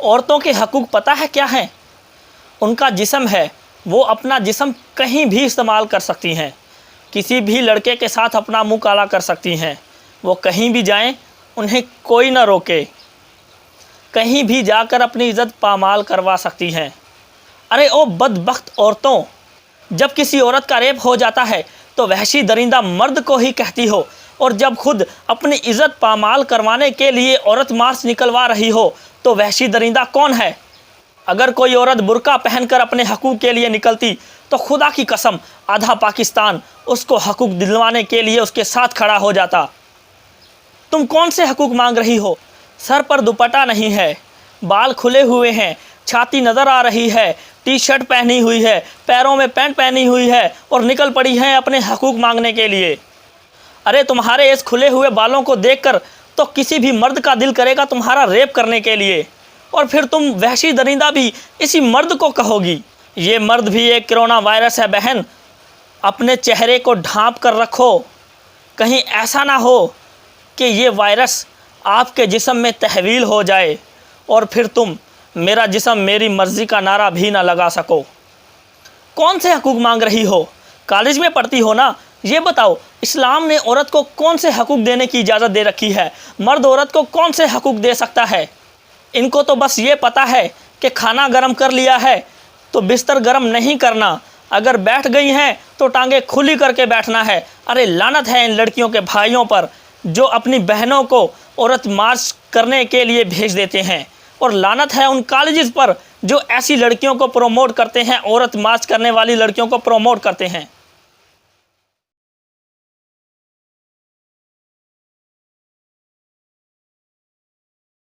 औरतों के हकूक़ पता है क्या हैं? उनका जिस्म है, वो अपना जिस्म कहीं भी इस्तेमाल कर सकती हैं। किसी भी लड़के के साथ अपना मुंह काला कर सकती हैं। वो कहीं भी जाएं, उन्हें कोई ना रोके। कहीं भी जाकर अपनी इज़्ज़त पामाल करवा सकती हैं। अरे ओ बदबख्त औरतों, जब किसी औरत का रेप हो जाता है तो वहशी दरिंदा मर्द को ही कहती हो, और जब खुद अपनी इज़्ज़त पामाल करवाने के लिए औरत मार्च निकलवा रही हो तो वहशी दरिंदा कौन है? अगर कोई औरत बुर्का पहनकर अपने हकूक़ के लिए निकलती तो खुदा की कसम आधा पाकिस्तान उसको हकूक़ दिलवाने के लिए उसके साथ खड़ा हो जाता। तुम कौन से हकूक़ मांग रही हो? सर पर दुपट्टा नहीं है, बाल खुले हुए हैं, छाती नज़र आ रही है, टी शर्ट पहनी हुई है, पैरों में पैंट पहनी हुई है और निकल पड़ी हैं अपने हकूक़ मांगने के लिए। अरे तुम्हारे इस खुले हुए बालों को देखकर तो किसी भी मर्द का दिल करेगा तुम्हारा रेप करने के लिए, और फिर तुम वहशी दरिंदा भी इसी मर्द को कहोगी। ये मर्द भी एक कोरोना वायरस है बहन, अपने चेहरे को ढांप कर रखो, कहीं ऐसा ना हो कि ये वायरस आपके जिस्म में तहवील हो जाए और फिर तुम मेरा जिस्म मेरी मर्ज़ी का नारा भी ना लगा सको। कौन से हकूक़ मांग रही हो? कॉलेज में पढ़ती हो ना? ये बताओ, इस्लाम ने औरत को कौन से हकूक़ देने की इजाज़त दे रखी है? मर्द औरत को कौन से हकूक़ दे सकता है? इनको तो बस ये पता है कि खाना गर्म कर लिया है तो बिस्तर गर्म नहीं करना, अगर बैठ गई हैं तो टांगे खुली करके बैठना है। अरे लानत है इन लड़कियों के भाइयों पर जो अपनी बहनों को औरत मार्च करने के लिए भेज देते हैं, और लानत है उन कॉलेजेस पर जो ऐसी लड़कियों को प्रमोट करते हैं, औरत मार्च करने वाली लड़कियों को प्रमोट करते हैं।